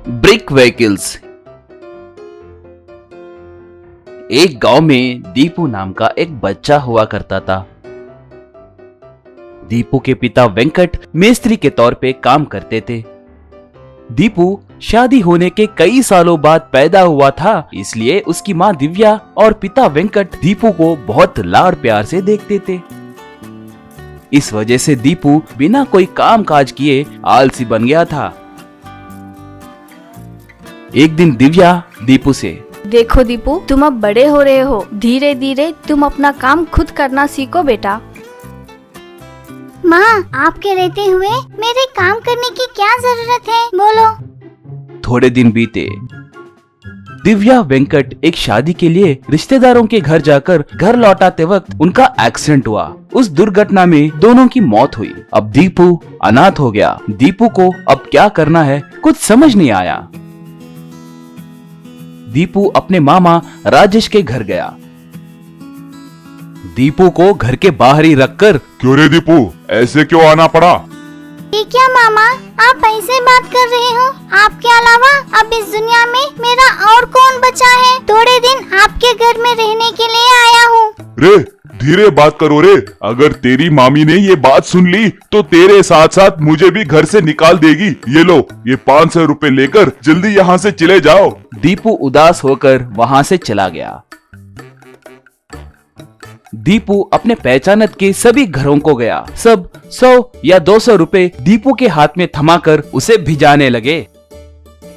Brick vehicles. एक गांव में दीपू नाम का एक बच्चा हुआ करता था। दीपू के पिता वेंकट मिस्त्री के तौर पे काम करते थे। दीपू शादी होने के कई सालों बाद पैदा हुआ था, इसलिए उसकी माँ दिव्या और पिता वेंकट दीपू को बहुत लाड़ प्यार से देखते थे। इस वजह से दीपू बिना कोई काम काज किए आलसी बन गया था। एक दिन दिव्या दीपू से, देखो दीपू, तुम अब बड़े हो रहे हो, धीरे धीरे तुम अपना काम खुद करना सीखो बेटा। माँ, आपके रहते हुए मेरे काम करने की क्या जरूरत है, बोलो। थोड़े दिन बीते। दिव्या वेंकट एक शादी के लिए रिश्तेदारों के घर जाकर घर लौटाते वक्त उनका एक्सीडेंट हुआ। उस दुर्घटना में दोनों की मौत हुई। अब दीपू अनाथ हो गया। दीपू को अब क्या करना है कुछ समझ नहीं आया। दीपू अपने मामा राजेश के घर गया। दीपू को घर के बाहर ही रखकर, क्यों रे दीपू, ऐसे क्यों आना पड़ा? ये क्या मामा, आप ऐसे बात कर रहे हो? आपके अलावा अब इस दुनिया में मेरा और कौन बचा है? थोड़े दिन आपके घर में रहने के लिए आया हूँ। रे धीरे बात करो रे, अगर तेरी मामी ने ये बात सुन ली तो तेरे साथ साथ मुझे भी घर से निकाल देगी। ये लो, ये 500 रुपए लेकर जल्दी यहाँ से चले जाओ। दीपू उदास होकर वहाँ से चला गया। दीपू अपने पहचानत के सभी घरों को गया। सब 100 या 200 रुपए दीपू के हाथ में थमाकर उसे भिजाने लगे।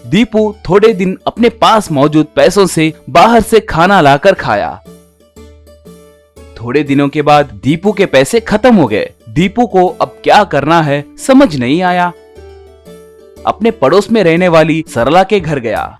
दीपू थोड़े दिन अपने पास मौजूद पैसों से बाहर से खाना लाकर खाया। थोड़े दिनों के बाद दीपू के पैसे खत्म हो गए। दीपू को अब क्या करना है समझ नहीं आया। अपने पड़ोस में रहने वाली सरला के घर गया।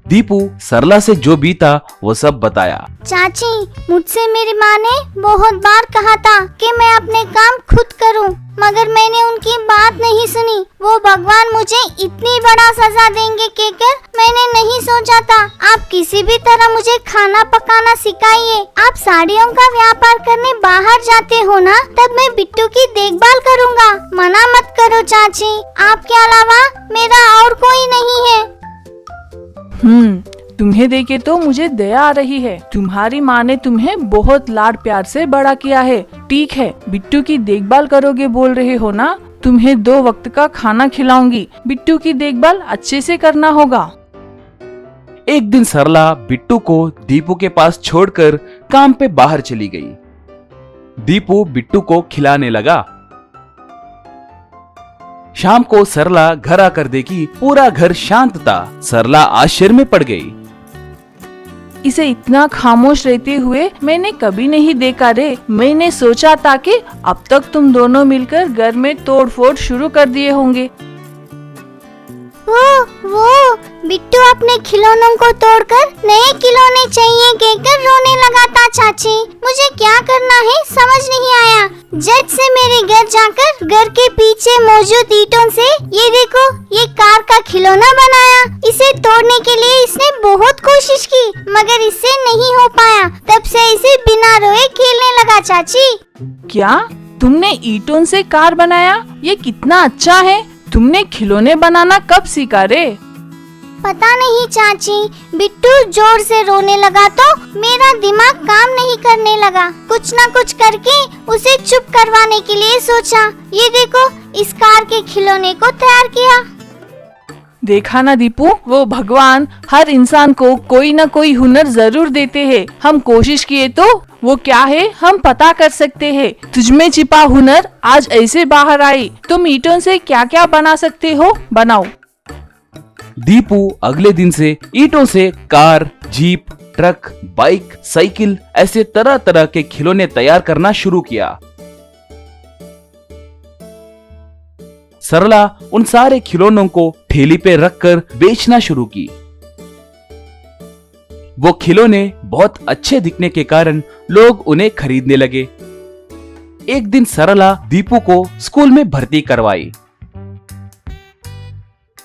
दीपू सरला से जो बीता वो सब बताया। चाची, मुझसे मेरी माँ ने बहुत बार कहा था कि मैं अपने काम खुद करूं, मगर मैंने उनकी बात नहीं सुनी। वो भगवान मुझे इतनी बड़ा सजा देंगे कहकर मैंने नहीं सोचा था। आप किसी भी तरह मुझे खाना पकाना सिखाइए। आप साड़ियों का व्यापार करने बाहर जाते हो ना, तब मैं बिट्टू की देखभाल करूँगा। मना मत करो चाची, आपके अलावा मेरा और कोई नहीं है। तुम्हें देखे तो मुझे दया आ रही है। तुम्हारी माँ ने तुम्हें बहुत लाड प्यार से बड़ा किया है। ठीक है, बिट्टू की देखभाल करोगे बोल रहे हो ना, तुम्हें 2 वक्त का खाना खिलाऊंगी। बिट्टू की देखभाल अच्छे से करना होगा। एक दिन सरला बिट्टू को दीपू के पास छोड़कर काम पे बाहर चली गई। दीपू बिट्टू को खिलाने लगा। शाम को सरला घर आकर देखी पूरा घर शांत था। सरला आश्चर्य में पड़ गई। इसे इतना खामोश रहते हुए मैंने कभी नहीं देखा रे। मैंने सोचा था कि अब तक तुम दोनों मिलकर घर में तोड़फोड़ शुरू कर दिए होंगे। वो बिट्टू अपने खिलौनों को तोड़कर नए खिलौने चाहिए कहकर रोने लगा था। चाची, मुझे क्या करना है समझ नहीं आया। जट से मेरे घर जाकर घर के पीछे मौजूद ईंटों से ये देखो, ये कार का खिलौना बनाया। इसे तोड़ने के लिए इसने बहुत कोशिश की, मगर इससे नहीं हो पाया। तब से इसे बिना रोए खेलने लगा। चाची, क्या तुमने ईंटों से कार बनाया? ये कितना अच्छा है। तुमने खिलौने बनाना कब सीखा रे? पता नहीं चाची, बिट्टू जोर से रोने लगा तो मेरा दिमाग काम नहीं करने लगा। कुछ न कुछ करके उसे चुप करवाने के लिए सोचा। ये देखो, इस कार के खिलौने को तैयार किया। देखा ना दीपू, वो भगवान हर इंसान को कोई न कोई हुनर जरूर देते हैं। हम कोशिश किए तो वो क्या है हम पता कर सकते हैं। तुझमें छिपा हुनर आज ऐसे बाहर आई। तुम ईंटों से क्या क्या बना सकते हो, बनाओ। दीपू अगले दिन से ईंटों से car, jeep, truck, bike, cycle ऐसे तरह तरह के खिलौने तैयार करना शुरू किया। सरला उन सारे खिलौनों को ठेली पे रखकर बेचना शुरू की। वो खिलौने बहुत अच्छे दिखने के कारण लोग उन्हें खरीदने लगे। एक दिन सरला दीपू को स्कूल में भर्ती करवाई।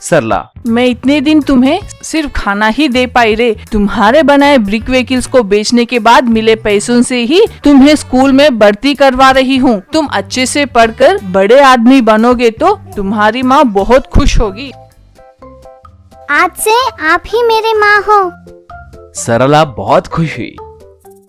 सरला। मैं इतने दिन तुम्हें सिर्फ खाना ही दे पाई रे। तुम्हारे बनाए ब्रिक व्हीकल्स को बेचने के बाद मिले पैसों से ही तुम्हें स्कूल में भर्ती करवा रही हूँ। तुम अच्छे से पढ़कर बड़े आदमी बनोगे तो तुम्हारी माँ बहुत खुश होगी। आज से आप ही मेरे माँ हो। सरला बहुत खुश हुई।